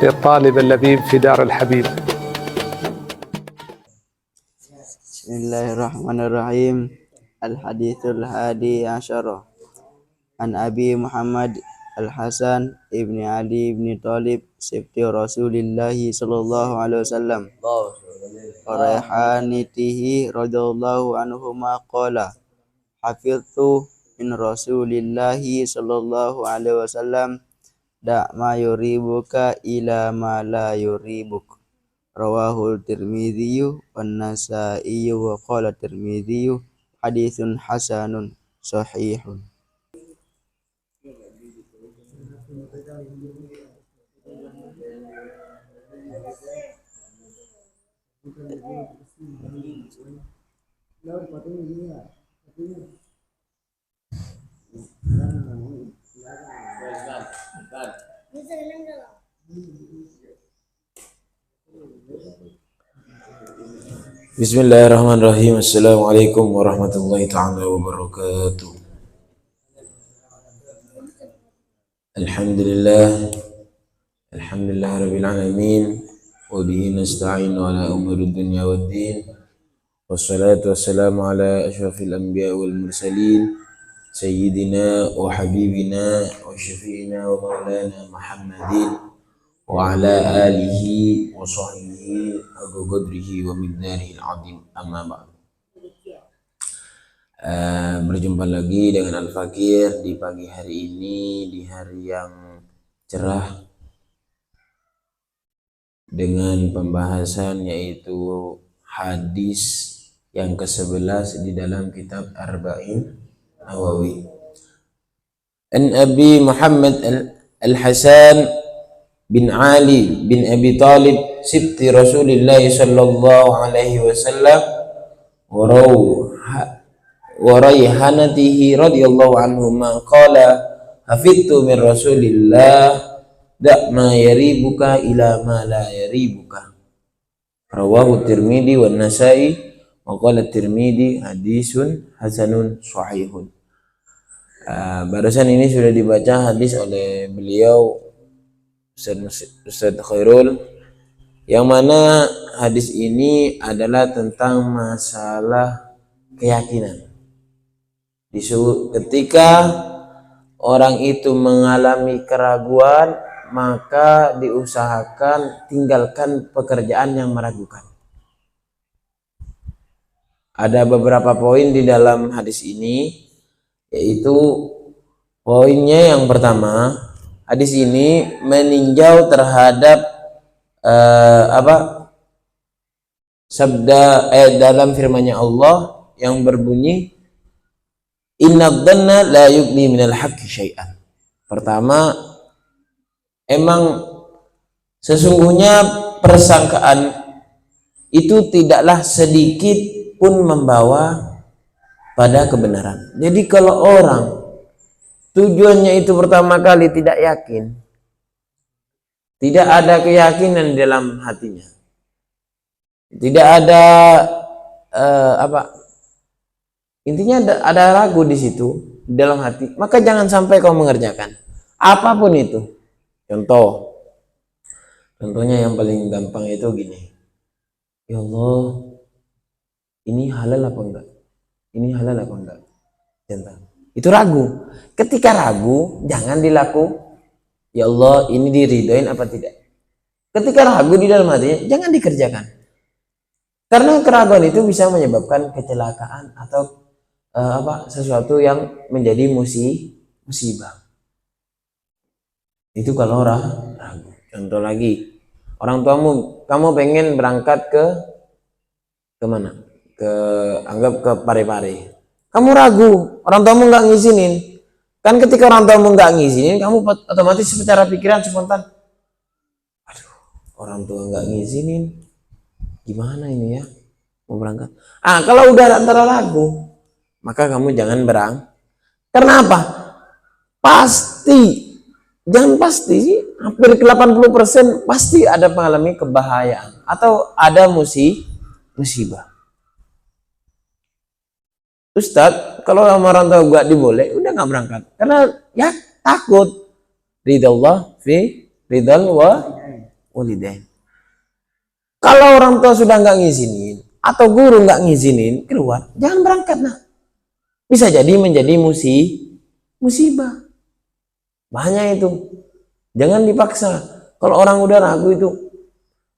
للطالب اللبيب في دار الحبيب. بسم الله الرحمن الرحيم. الحديث الحادي عشر عن أبي محمد الحسن ابن علي بن طالب سبط رسول الله صلى الله عليه وسلم وريحانته رضي الله عنهما قال حفظت من رسول الله صلى الله عليه وسلم دع ما يريبك إلى ما لا يريبك. Rawahul Tirmidzi wan Nasa'i wa qala Tirmidzi haditsun hasanun sahihun. Bismillahirrahmanirrahim. Assalamualaikum warahmatullahi ta'ala wabarakatuh. Alhamdulillah rabbil alamin wa bihi nasta'in ala umuri dunya waddin. Wassalatu wassalamu ala asyrafil anbiya wal mursalin sayyidina wa habibina wa syafi'ina wa maulana Muhammadin wa ala alihi wa sahbihi agu qadrihi wa miqdarihi al-azim, amma ba'd. Berjumpa lagi dengan Al-Fakir di pagi hari ini, di hari yang cerah, dengan pembahasan yaitu hadis yang ke-11 di dalam kitab Arba'in Nawawi. An Abi Muhammad Al-Hasan bin Ali bin Abi Talib sibti Rasulillah sallallahu alaihi wasallam wa rayhanatihi radhiyallahu anhuma qala hafidtu min Rasulillah da' ma yaribuka ila ma la yaribuka. Rawahu Tirmidzi wan Nasa'i wa qala Tirmidzi hadisun hasanun sahihun. Barusan ini sudah dibaca hadis oleh beliau Ustaz Khairul, yang mana hadis ini adalah tentang masalah keyakinan. Ketika orang itu mengalami keraguan, maka diusahakan tinggalkan pekerjaan yang meragukan. Ada beberapa poin di dalam hadis ini, yaitu poinnya yang pertama, hadis ini meninjau terhadap sabda dalam firman-Nya Allah yang berbunyi innadz-dhanna la yughni minal haqqi syai'an. Pertama, emang sesungguhnya persangkaan itu tidaklah sedikit pun membawa pada kebenaran. Jadi kalau orang tujuannya itu pertama kali tidak yakin, tidak ada keyakinan di dalam hatinya, tidak ada intinya ada ragu di situ di dalam hati, maka jangan sampai kau mengerjakan apapun itu. Contohnya yang paling gampang itu gini, ya Allah, ini halal apa enggak? Ini halal apa enggak? Contoh. Itu ragu. Ketika ragu, jangan dilaku. Ya Allah, ini diridhoin apa tidak? Ketika ragu di dalam hatinya, jangan dikerjakan. Karena keraguan itu bisa menyebabkan kecelakaan atau sesuatu yang menjadi musibah. Itu kalau ragu. Contoh lagi, orang tuamu, kamu pengen berangkat ke mana? Anggap ke Parepare. Kamu ragu, orang tuamu nggak ngizinin. Kan ketika orang tuamu nggak ngizinin, kamu otomatis secara pikiran spontan, aduh, orang tua nggak ngizinin, gimana ini ya, mau berangkat. Kalau udah antara ragu, maka kamu jangan berangkat. Karena apa? Jangan pasti sih, hampir ke 80% pasti ada mengalami kebahayaan atau ada musibah. Ustadz, kalau sama orang tua gak diboleh, udah gak berangkat. Karena ya takut. Ridallah fi ridal walidain. Kalau orang tua sudah nggak ngizinin atau guru nggak ngizinin keluar, jangan berangkat. Nah, bisa jadi menjadi musibah. Bahaya itu. Jangan dipaksa. Kalau orang udah ragu itu.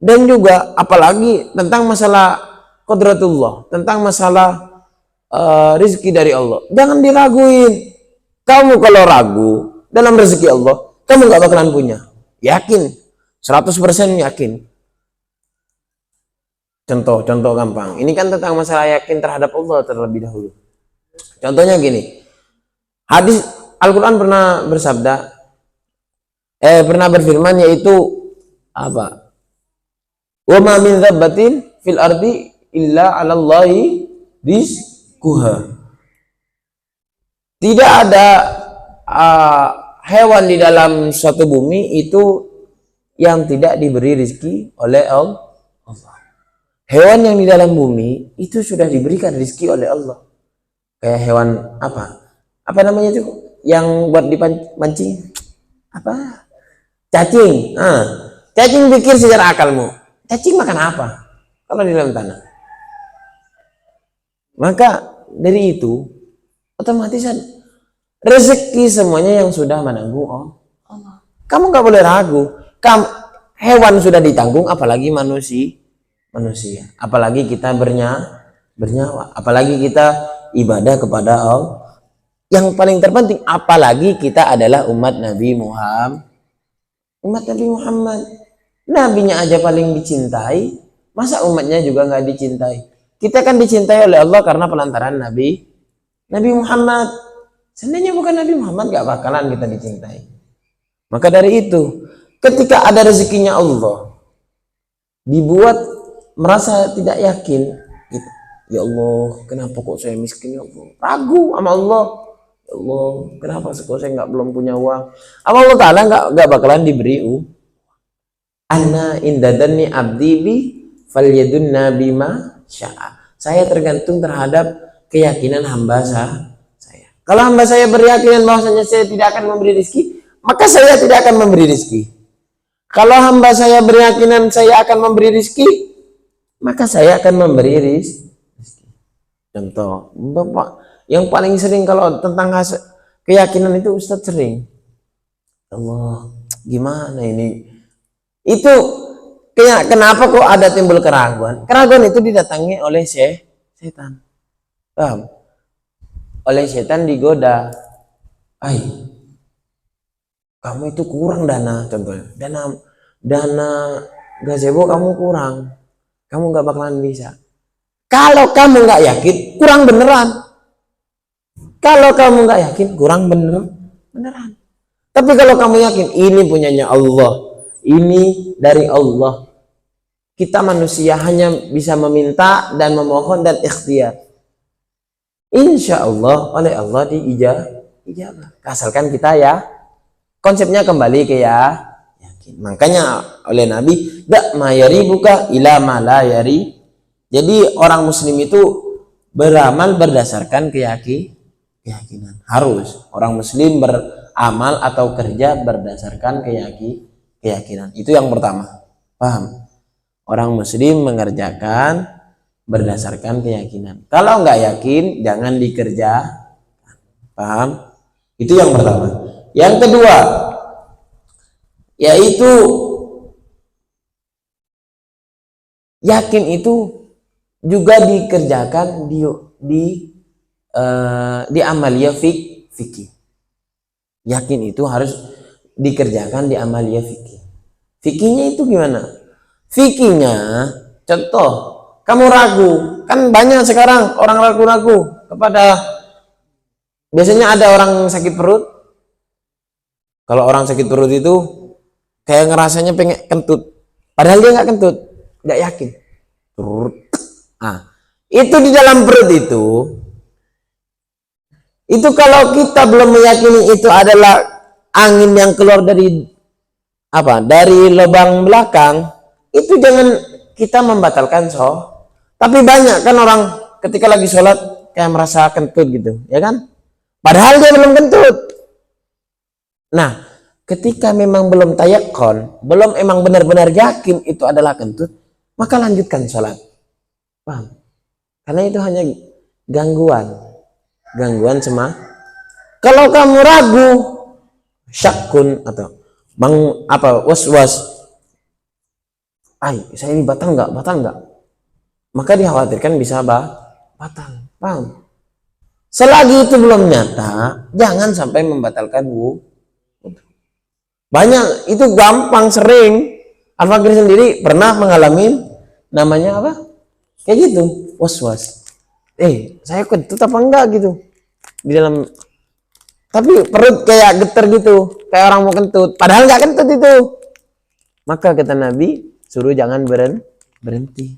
Dan juga apalagi tentang masalah qudratullah, tentang masalah rezeki dari Allah. Jangan diraguin. Kamu kalau ragu dalam rezeki Allah, kamu nggak bakalan punya. Yakin, 100% yakin. Contoh gampang. Ini kan tentang masalah yakin terhadap Allah terlebih dahulu. Contohnya gini. Hadis Al-Quran pernah bersabda, pernah berfirman, yaitu apa? Wa ma min dzabbatin fil ardi illa 'ala Allahi rizquha. Tidak ada hewan di dalam suatu bumi itu yang tidak diberi rezeki oleh Allah. Hewan yang di dalam bumi itu sudah diberikan rezeki oleh Allah. Kayak hewan apa namanya itu yang buat dipancing? Apa? Cacing. Cacing pikir secara akalmu, cacing makan apa kalau di dalam tanah? Maka dari itu otomatis rezeki semuanya yang sudah menanggung Allah. Kamu nggak boleh ragu. Hewan sudah ditanggung, apalagi manusia. Apalagi kita bernyawa, apalagi kita ibadah kepada Allah. Yang paling terpenting, apalagi kita adalah umat Nabi Muhammad. Nabinya aja paling dicintai, masa umatnya juga nggak dicintai? Kita kan dicintai oleh Allah karena pelantaran Nabi Muhammad. Seandainya bukan Nabi Muhammad, gak bakalan kita dicintai. Maka dari itu, ketika ada rezekinya Allah, dibuat merasa tidak yakin, gitu. Ya Allah, kenapa kok saya miskin, ya Allah? Ragu sama Allah. Ya Allah, kenapa kok saya belum punya uang? Allah Ta'ala nggak bakalan diberi Anna indadanni abdi bi falyadunna bima sya'a. Saya tergantung terhadap keyakinan hamba saya. Kalau hamba saya berkeyakinan bahwasanya saya tidak akan memberi rezeki, maka saya tidak akan memberi rezeki. Kalau hamba saya berkeyakinan saya akan memberi rezeki, maka saya akan memberi rezeki. Contoh, Bapak yang paling sering kalau tentang keyakinan itu Ustadz sering. Allah, gimana ini? Itu kenapa kok ada timbul keraguan? Keraguan itu didatangi oleh setan. Paham? Oleh setan digoda. Kamu itu kurang dana, contohnya. Dana gazebo kamu kurang. Kamu nggak bakalan bisa. Kalau kamu nggak yakin, kurang beneran. Kalau kamu nggak yakin, kurang beneran. Tapi kalau kamu yakin, ini punyanya Allah, ini dari Allah. Kita manusia hanya bisa meminta dan memohon dan ikhtiar. Insya Allah oleh Allah diijabah. Asalkan kita ya, konsepnya kembali ke yakin. Makanya oleh Nabi, dak mayari buka ila malayari. Jadi orang Muslim itu beramal berdasarkan keyakinan. Harus orang Muslim beramal atau kerja berdasarkan keyakinan. Itu yang pertama. Paham? Orang Muslim mengerjakan berdasarkan keyakinan. Kalau nggak yakin, jangan dikerja. Paham? Itu yang pertama. Yang kedua, yaitu yakin itu juga dikerjakan di amalia fikih. Yakin itu harus dikerjakan di amalia fikih. Fikihnya itu gimana? Fikihnya, contoh, kamu ragu, kan banyak sekarang orang ragu-ragu kepada, biasanya ada orang sakit perut. Kalau orang sakit perut itu kayak ngerasanya pengen kentut, padahal dia nggak kentut, nggak yakin. Itu di dalam perut itu kalau kita belum meyakini itu adalah angin yang keluar dari lubang belakang, itu jangan kita membatalkan Tapi banyak kan orang ketika lagi sholat kayak merasa kentut gitu, ya kan? Padahal dia belum kentut. Nah, ketika memang belum tayakon, belum emang benar-benar yakin itu adalah kentut, maka lanjutkan sholat. Paham? Karena itu hanya gangguan semah. Kalau kamu ragu, syakun atau waswas, saya ini batal nggak, maka dikhawatirkan bisa batal. Paham? Selagi itu belum nyata, jangan sampai membatalkan wudhu. Banyak itu gampang, sering. Al-Fakir sendiri pernah mengalami namanya apa? Kayak gitu, was-was. Saya kentut apa enggak gitu di dalam, tapi perut kayak getar gitu, kayak orang mau kentut, padahal enggak kentut itu. Maka kata Nabi, suruh jangan berhenti.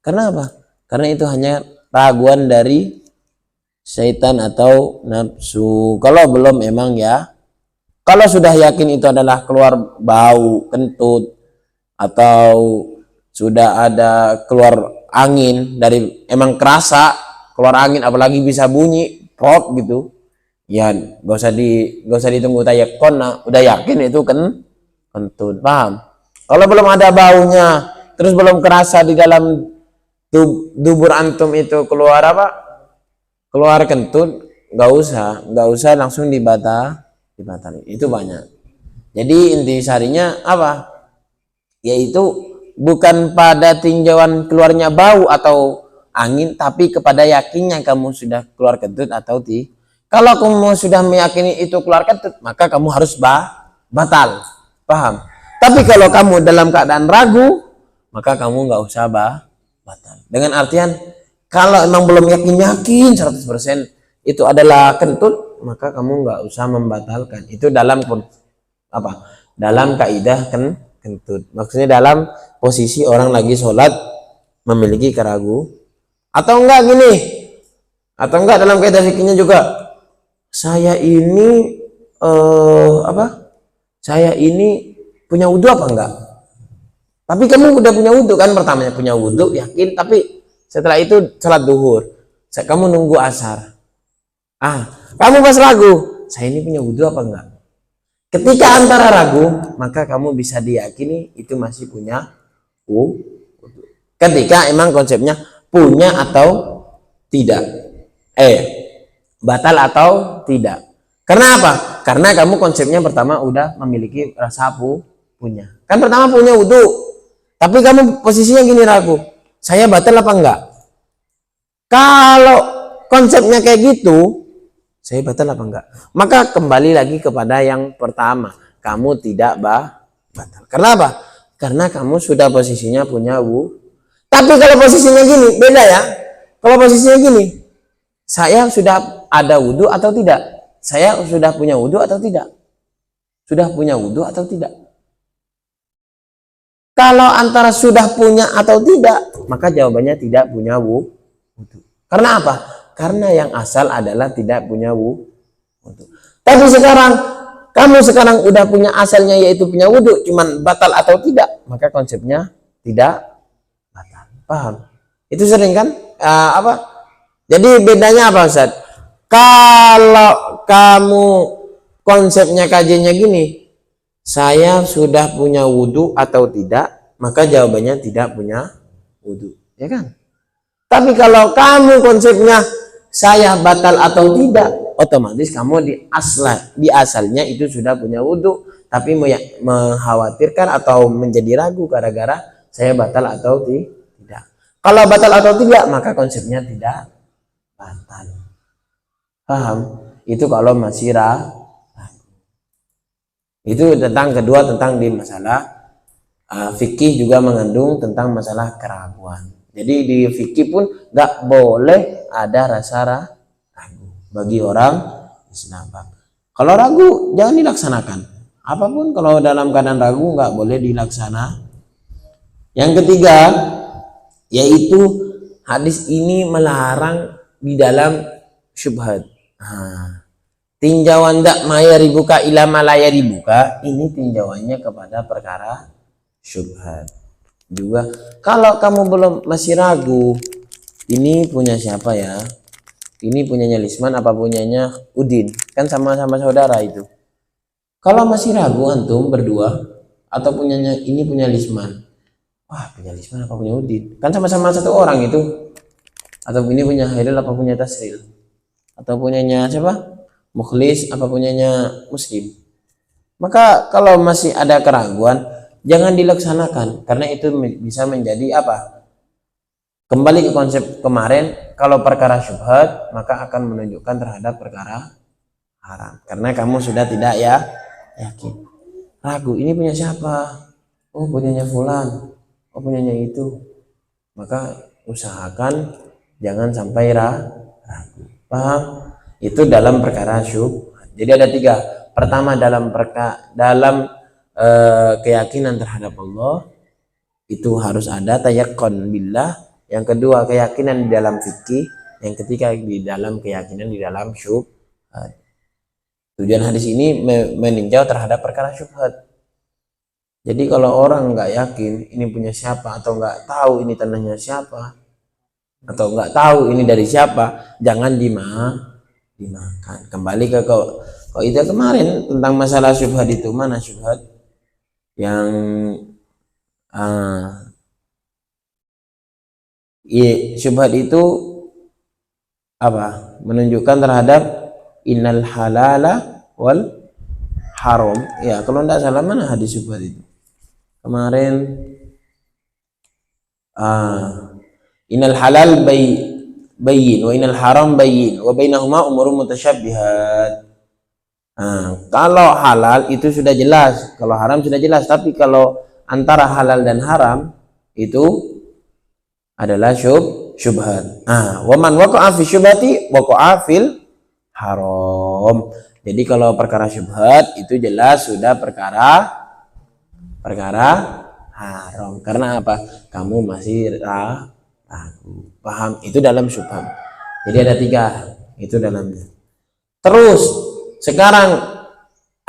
Karena apa? Karena itu hanya raguan dari syaitan atau nafsu. Kalau belum emang ya, kalau sudah yakin itu adalah keluar bau kentut atau sudah ada keluar angin dari, emang kerasa keluar angin, apalagi bisa bunyi pop gitu, ya gak usah ditunggu tayakon, udah yakin itu kentut. Paham? Kalau belum ada baunya, terus belum kerasa di dalam dubur antum itu keluar kentut, nggak usah langsung dibatalin. Itu banyak. Jadi inti sarinya apa? Yaitu bukan pada tinjauan keluarnya bau atau angin, tapi kepada yakinnya kamu sudah keluar kentut atau tidak. Kalau kamu sudah meyakini itu keluar kentut, maka kamu harus batal. Paham? Tapi kalau kamu dalam keadaan ragu, maka kamu nggak usah batal. Dengan artian, kalau emang belum yakin 100% itu adalah kentut, maka kamu nggak usah membatalkan. Itu dalam kaidah kentut. Maksudnya dalam posisi orang lagi sholat memiliki keragu, atau enggak gini, atau enggak dalam kaidah fikihnya juga, saya ini saya ini punya wudhu apa enggak? Tapi kamu udah punya wudhu kan, pertamanya punya wudhu yakin, tapi setelah itu sholat duhur, kamu nunggu asar. Kamu pas ragu, saya ini punya wudhu apa enggak? Ketika antara ragu, maka kamu bisa diyakini itu masih punya wudhu. Ketika emang konsepnya punya atau tidak, batal atau tidak. Karena apa? Karena kamu konsepnya pertama udah memiliki rasa punya. Kan pertama punya wudhu, tapi kamu posisinya gini ragu, saya batal apa enggak? Kalau konsepnya kayak gitu, saya batal apa enggak? Maka kembali lagi kepada yang pertama, kamu tidak batal. Karena apa? Karena kamu sudah posisinya punya wudhu. Tapi kalau posisinya gini, beda ya. Kalau posisinya gini, saya sudah ada wudhu atau tidak? Saya sudah punya wudhu atau tidak? Sudah punya wudhu atau tidak? Kalau antara sudah punya atau tidak, maka jawabannya tidak punya wudhu. Karena apa? Karena yang asal adalah tidak punya wudhu. Tapi sekarang kamu udah punya asalnya yaitu punya wudhu, cuman batal atau tidak, maka konsepnya tidak batal. Paham? Itu sering kan? Jadi bedanya apa Ustaz? Kalau kamu konsepnya kajiannya gini, saya sudah punya wudhu atau tidak, maka jawabannya tidak punya wudhu, ya kan? Tapi kalau kamu konsepnya saya batal atau tidak, otomatis kamu di asalnya itu sudah punya wudhu, tapi mengkhawatirkan atau menjadi ragu gara-gara saya batal atau tidak. Kalau batal atau tidak, maka konsepnya tidak batal. Paham? Itu kalau masih ragu. Itu kedua tentang di masalah fikih juga mengandung tentang masalah keraguan. Jadi di fikih pun nggak boleh ada rasa ragu bagi orang Islam. Kalau ragu jangan dilaksanakan. Apapun kalau dalam keadaan ragu nggak boleh dilaksanakan. Yang ketiga yaitu hadis ini melarang di dalam syubhat. Tinjauan dak maya ribuka ila malaya ribuka, ini tinjauannya kepada perkara syubhat. Juga kalau kamu masih ragu, ini punya siapa ya? Ini punyanya Lisman apa punyanya Udin? Kan sama-sama saudara itu. Kalau masih ragu antum berdua atau punyanya ini punya Lisman, wah punya Lisman apa punya Udin, kan sama-sama satu orang itu, atau ini punya Hairil apa punya Tasril, atau punyanya siapa Mukhlis apa punyanya Muslim, maka kalau masih ada keraguan jangan dilaksanakan, karena itu bisa menjadi apa, kembali ke konsep kemarin, kalau perkara syubhat maka akan menunjukkan terhadap perkara haram, karena kamu sudah tidak yakin, ragu ini punya siapa, oh punyanya fulan, oh punyanya itu, maka usahakan jangan sampai ragu. Paham? Itu dalam perkara syubhat. Jadi ada 3. Pertama dalam keyakinan terhadap Allah itu harus ada tayaqqun billah. Yang kedua keyakinan di dalam fikih. Yang ketiga di dalam keyakinan di dalam syubhat. Tujuan hadis ini meninjau terhadap perkara syubhat. Jadi kalau orang nggak yakin ini punya siapa, atau nggak tahu ini tanahnya siapa, atau nggak tahu ini dari siapa, jangan dimakan. Kembali ke kau itu kemarin tentang masalah syubhat itu, mana syubhat yang syubhat itu apa? Menunjukkan terhadap innal halala wal haram. Ya, kalau tidak salah mana hadis syubhat itu? Kemarin innal halal bayyin wa innal haram bayyin wa bainahuma umurun mutasyabbihat. Kalau halal itu sudah jelas, kalau haram sudah jelas, tapi kalau antara halal dan haram itu adalah syubhat. Wa man waqa'a fi syubhati waqa'a fil haram. Jadi kalau perkara syubhat itu jelas sudah perkara haram. Karena apa? Kamu masih ragu. Paham? Itu dalam syubhat. Jadi ada 3 itu dalamnya. Terus sekarang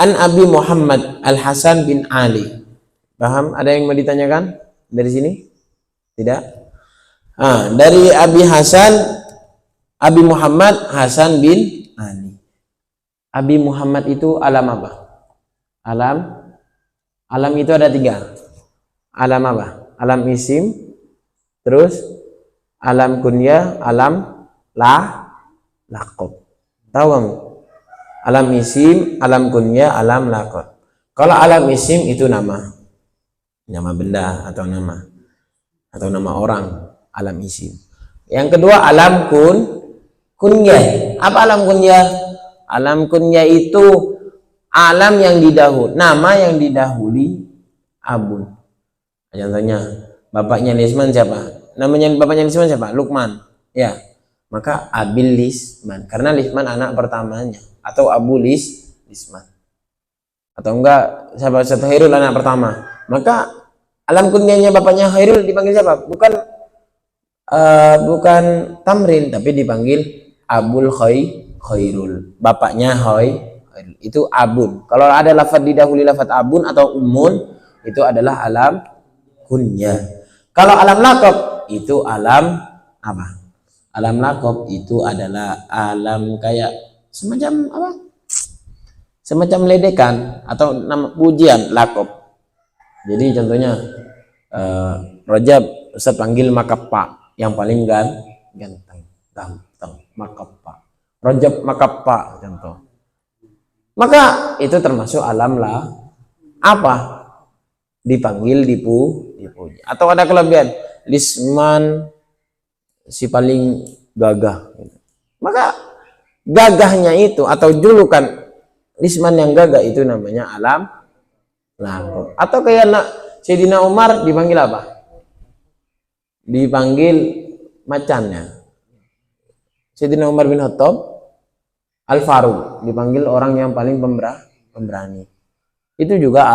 an Abi Muhammad Al Hasan bin Ali. Paham? Ada yang mau ditanyakan dari sini? Tidak? Dari Abi Muhammad Hasan bin Ali. Abi Muhammad itu alam apa? Alam itu ada 3. Alam apa? Alam isim, terus alam kunyah, alam laqab. Tahu kamu? Alam isim, alam kunyah, alam laqab. Kalau alam isim itu nama benda atau nama orang, alam isim. Yang kedua alam kunyah. Apa alam kunyah? Alam kunyah itu alam yang nama yang didahului abun. Contohnya bapaknya Lisman siapa? Namanya bapaknya Lisman siapa? Lukman. Ya. Maka Abil Lisman, karena Lisman anak pertamanya, atau Abu Lisman. Atau enggak siapa? Satu Hairul anak pertama. Maka alam kunyahnya bapaknya Hairul dipanggil siapa? Bukan Tamrin, tapi dipanggil Abul Khairul. Bapaknya Khairul itu abun. Kalau ada lafaz didahului lafaz abun atau umun, itu adalah alam kunyah. Kalau alam laqab itu alam apa? Alam laqab itu adalah alam kayak semacam apa? Semacam ledekan atau nama pujian, laqab. Jadi contohnya Rajab Ustaz panggil maka Pak, yang paling ganteng, maka Pak. Rajab maka Pak, contoh. Maka itu termasuk alam apa? Dipanggil, dipuji. Atau ada kelebihan, Lisman si paling gagah. Maka gagahnya itu atau julukan Lisman yang gagah itu namanya alam laqab. Atau kayak Sayyidina Umar dipanggil apa? Dipanggil macannya. Sayyidina Umar bin Khattab Al-Faruq dipanggil orang yang paling pemberani. Itu juga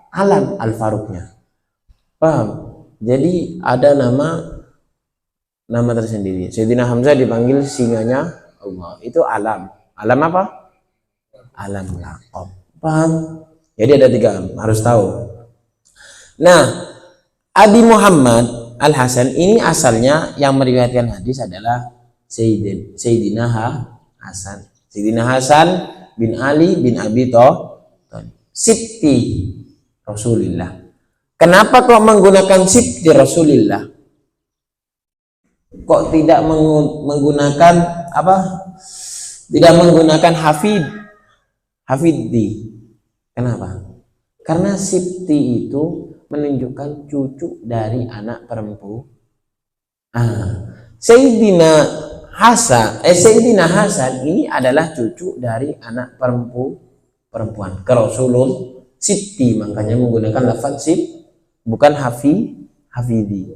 alam Al-Faruqnya. Paham? Jadi ada nama tersendiri. Sayyidina Hamzah dipanggil singanya Allah. Itu alam. Alam apa? Alam laqab. Paham? Jadi ada 3, harus tahu. Nah, Abi Muhammad Al Hasan ini asalnya yang meriwayatkan hadis adalah Sayyidina Hasan. Sayyidina Hasan bin Ali bin Abi Thalib. sibti Rasulillah. Kenapa kok menggunakan sibti Rasulillah? Kok tidak menggunakan apa? Tidak menggunakan hafiddi. Kenapa? Karena sibti itu menunjukkan cucu dari anak perempuan. Sayyidina Hasan ini adalah cucu dari anak perempuan ke Rasulullah sibti, makanya menggunakan lafaz sib, bukan hafidi.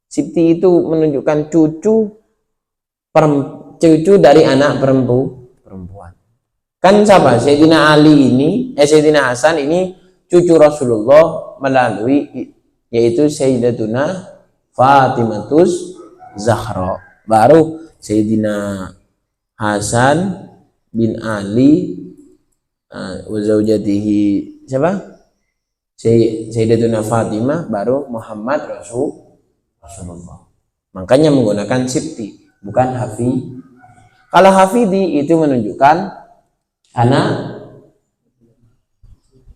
Sibti itu menunjukkan cucu dari anak perempuan. Kan siapa? Sayyidina Sayyidina Hasan ini cucu Rasulullah melalui yaitu Sayyidatuna Fatimatus Zahra. Baru Sayyidina Hasan bin Ali wa zaujatihi siapa? Sayyidatuna Fatimah, baru Muhammad Rasulullah. Makanya menggunakan sibti, bukan hafidi. Kalau hafidi itu menunjukkan anak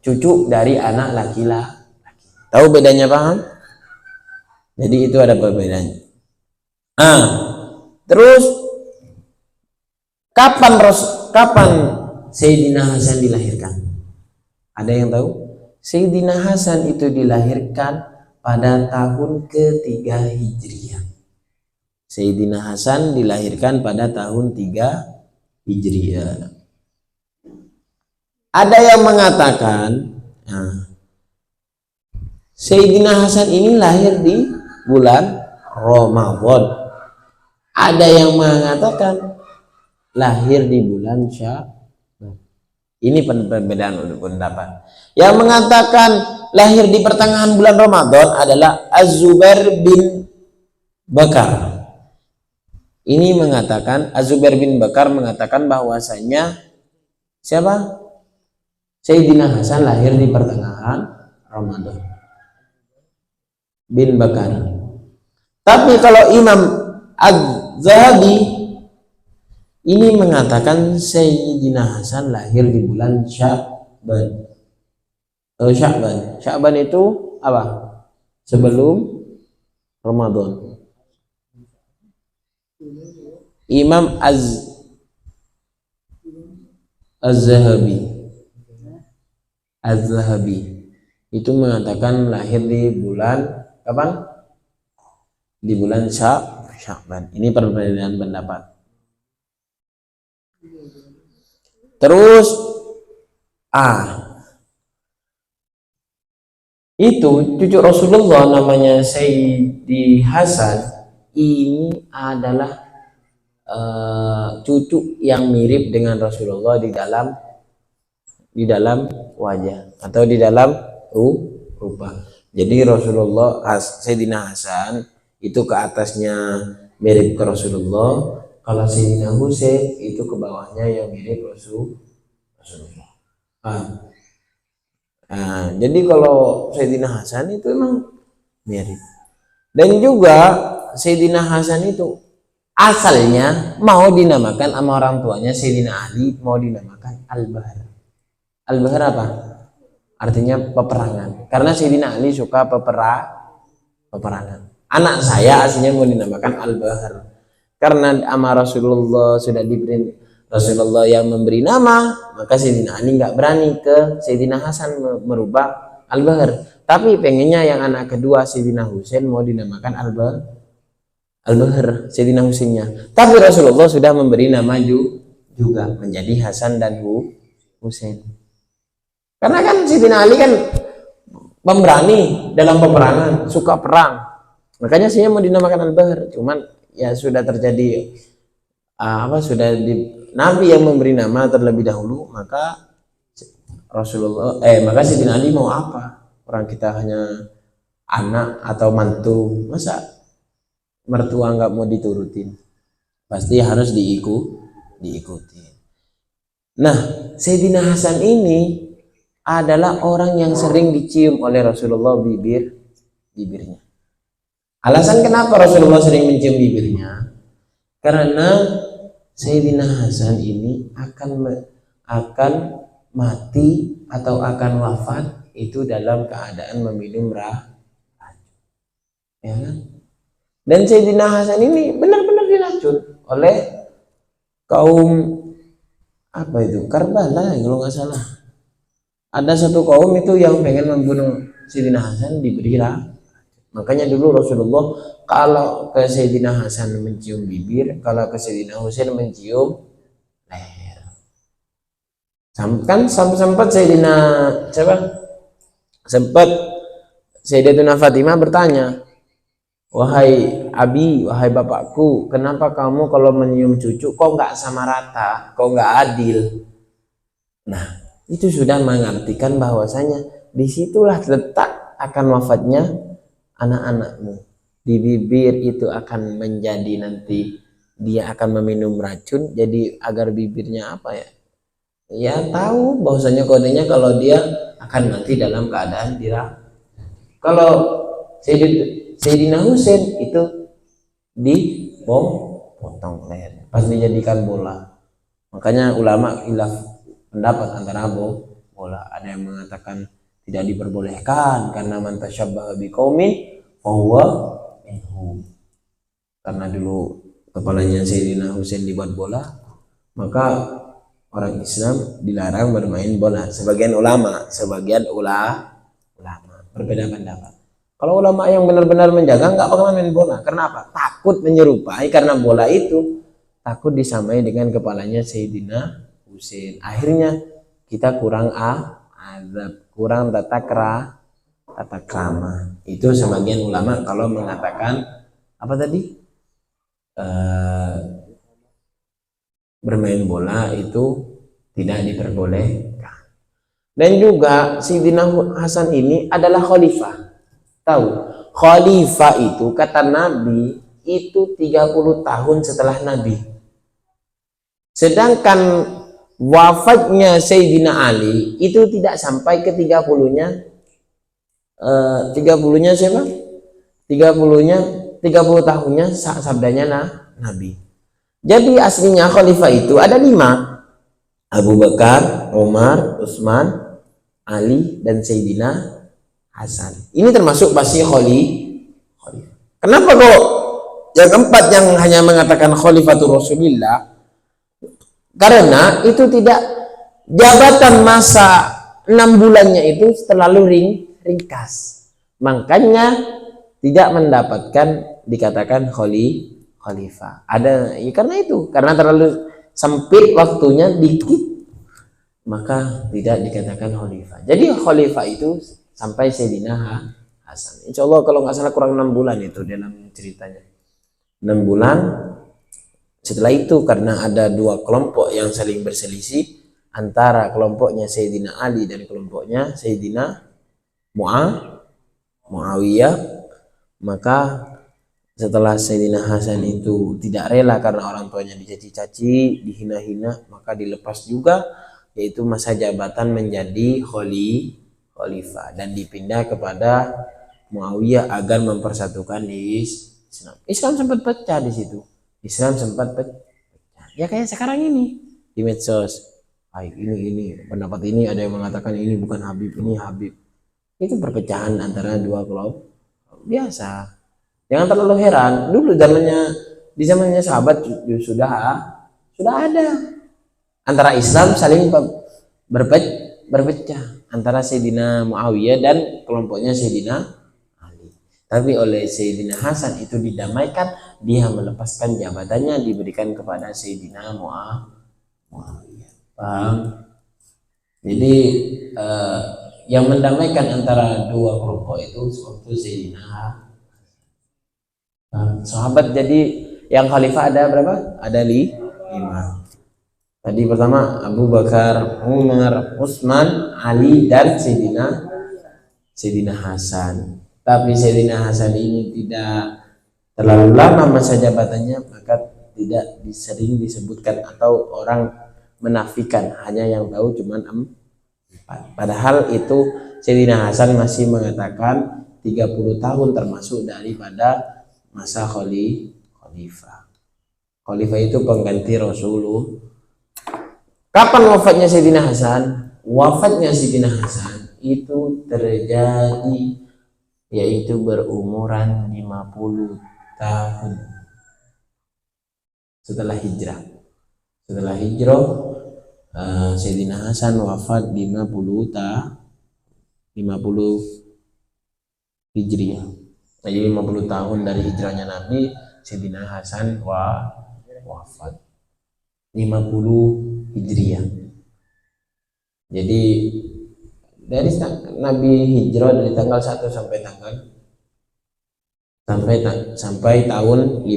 cucu dari anak laki-laki. Tahu bedanya, paham? Jadi itu ada perbedaannya. Terus kapan Sayyidina Hasan dilahirkan? Ada yang tahu? Sayyidina Hasan itu dilahirkan pada tahun ketiga Hijriah. Sayyidina Hasan dilahirkan pada tahun 3 Hijriah. Ada yang mengatakan Sayyidina Hasan ini lahir di bulan Ramadan. Ada yang mengatakan lahir di bulan Sya'ban. Ini perbedaan pendapat. Yang mengatakan lahir di pertengahan bulan Ramadan adalah Az-Zubair bin Bakar. Ini mengatakan, Az-Zubair bin Bakar mengatakan bahwasanya siapa? Sayyidina Hasan lahir di pertengahan Ramadan. Bin Bakar. Tapi kalau Imam Az-Zahabi ini mengatakan Sayyidina Hasan lahir di bulan Sya'ban. Sya'ban itu apa? Sebelum Ramadan. Imam Az-Zahabi itu mengatakan lahir di bulan kapan? Di bulan Sya'ban. Ini perbedaan pendapat. Terus itu cucu Rasulullah namanya Sayyidi Hasan. Ini adalah cucu yang mirip dengan Rasulullah di dalam wajah atau di dalam rupa. Jadi Rasulullah Sayyidina Hasan itu ke atasnya mirip ke Rasulullah, kalau Sayyidina Husain itu ke bawahnya yang mirip Rasulullah. Jadi kalau Sayyidina Hasan itu memang mirip. Dan juga Sayyidina Hasan itu asalnya mau dinamakan sama orang tuanya Sayyidina Ali, mau dinamakan Al-Bahr. Al-Bahr apa? Artinya peperangan. Karena Sayyidina Ali suka peperangan. Anak saya aslinya mau dinamakan Al-Bahr. Karena sama Rasulullah sudah diberi Rasulullah yang memberi nama, maka Sayyidina Ali nggak berani ke Sayyidina Hasan merubah Al-Bahr. Tapi pengennya yang anak kedua Sayyidina Husain mau dinamakan Al-Bahr, Sayyidina Husainnya. Tapi Rasulullah sudah memberi nama juga menjadi Hasan dan Husain. Karena kan Sayyidina Ali kan pemberani dalam peperangan, suka perang. Makanya saya mau dinamakan Al-Bahr. Cuman ya sudah terjadi Nabi yang memberi nama terlebih dahulu, maka maka Sayyidina Ali mau apa? Orang kita hanya anak atau mantu, masa mertua nggak mau diturutin? Pasti harus diikuti. Nah, Sayyidina Hasan ini adalah orang yang sering dicium oleh Rasulullah bibirnya. Alasan kenapa Rasulullah sering mencium bibirnya? Karena Sayyidina Hasan ini akan mati atau akan wafat itu dalam keadaan meminum racun, ya kan? Dan Sayyidina Hasan ini benar-benar diracun oleh kaum apa itu, Karbala kalau nggak salah. Ada satu kaum itu yang pengen membunuh Sayyidina Hasan, diberi racun. Makanya dulu Rasulullah kalau ke Sayyidina Hasan mencium bibir, kalau ke Sayyidina Husain mencium leher. Kan sempat Sayyidina sempat Sayyidatuna Fatimah bertanya, wahai Abi, wahai bapakku, kenapa kamu kalau menyium cucu kok nggak sama rata, kok nggak adil? Nah, itu sudah mengartikan bahwasanya disitulah letak akan wafatnya anak-anakmu. Di bibir itu akan menjadi nanti dia akan meminum racun, jadi agar bibirnya apa ya? Ya tahu bahwasanya kodenya kalau dia akan nanti dalam keadaan diracun. Kalau Sayyidina Husain itu dipotong leher, pas dijadikan bola. Makanya ulama khilaf pendapat antara bola. Ada yang mengatakan tidak diperbolehkan karena man tasyabbaha biqaumin fahuwa minhum. Karena dulu kepalanya Sayyidina Husain dibuat bola, maka orang Islam dilarang bermain bola. Sebagian ulama berbeda pendapat. Kalau ulama yang benar-benar menjaga nggak bakal main bola. Karena apa? Takut menyerupai, karena bola itu takut disamai dengan kepalanya Sayyidina Husain. Akhirnya kita kurang azab, kurang tata krama. Itu sebagian ulama kalau mengatakan apa tadi? Bermain bola itu tidak diperbolehkan. Dan juga Sayyidina Hasan ini adalah khalifah. Tahu, khalifah itu kata Nabi itu 30 tahun setelah Nabi. Sedangkan wafatnya Sayyidina Ali itu tidak sampai ke 30-nya 30-nya siapa? 30 tahunnya sabdanya Nabi. Jadi aslinya khalifah itu ada 5. Abu Bakar, Umar, Utsman, Ali, dan Sayyidina Hasan. Ini termasuk pasti khalifah. Kenapa kok yang keempat yang hanya mengatakan khalifatul Rasulillah? Karena itu tidak, jabatan masa 6 bulannya itu terlalu ringkas. Makanya tidak mendapatkan dikatakan khalifah. Ada ya karena terlalu sempit waktunya, dikit, maka tidak dikatakan khalifah. Jadi khalifah itu sampai Sayyidina Hasan. Insya Allah kalau nggak salah kurang 6 bulan itu dalam ceritanya. 6 bulan. Setelah itu karena ada 2 kelompok yang saling berselisih antara kelompoknya Sayyidina Ali dan kelompoknya Sayyidina Muawiyah, maka setelah Sayyidina Hasan itu tidak rela karena orang tuanya dicaci-caci, dihina-hina, maka dilepas juga, yaitu masa jabatan menjadi khalifah dan dipindah kepada Muawiyah agar mempersatukan Islam. Islam sempat pecah di situ. Islam sempat pecah. Ya kayak sekarang ini di medsos. Ini pendapat ini, ada yang mengatakan ini bukan Habib, ini Habib. Itu perpecahan antara 2 kelompok biasa. Jangan terlalu heran, dulu di zamannya sahabat sudah ada antara Islam saling berpecah antara Sayyidina Muawiyah dan kelompoknya Sayyidina Ali. Tapi oleh Sayyidina Hasan itu didamaikan, dia melepaskan jabatannya, diberikan kepada Sayyidina Muawiyah. Paham? Jadi yang mendamaikan antara 2 kelompok itu waktu Sayyidina sahabat. Jadi yang khalifah ada berapa? Ada 5. Tadi pertama Abu Bakar, Umar, Utsman, Ali, dan Sayyidina Hasan. Tapi Sayyidina Hasan ini tidak terlalu lama masa jabatannya, maka tidak sering disebutkan atau orang menafikan, hanya yang tahu cuma 4. Padahal itu Sayyidina Hasan masih mengatakan 30 tahun termasuk daripada masa khalifah. Khalifah itu pengganti Rasulullah. Kapan wafatnya Sayyidina Hasan? wafatnya Sayyidina Hasan itu terjadi yaitu berumuran 50 tahun setelah hijrah. Setelah hijrah Sayyidina Hasan wafat 50 Hijriah. Jadi 50 tahun dari hijrahnya Nabi, Sayyidina Hasan wafat 50 Hijriah. Jadi dari Nabi hijrah dari tanggal 1 sampai tahun 50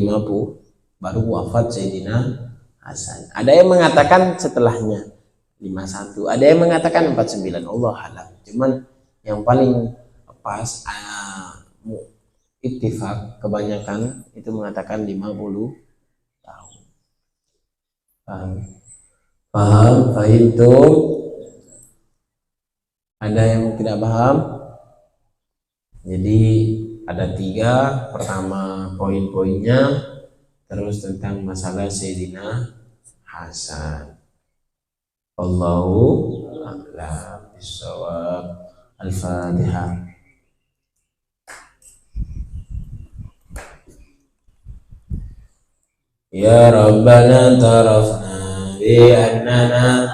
baru wafat Sayyidina Hasan. Ada yang mengatakan setelahnya 51, ada yang mengatakan 49, Allah alam. Cuman yang paling pas ittifaq kebanyakan itu mengatakan 50 tahun. Paham? Fahimtum? Ada yang tidak paham? Jadi ada 3. Pertama poin-poinnya, terus tentang masalah Sayyidina Hasan. Allahu a'lam bishawab. Al-Fatihah. Ya Rabbana tarafna bi annana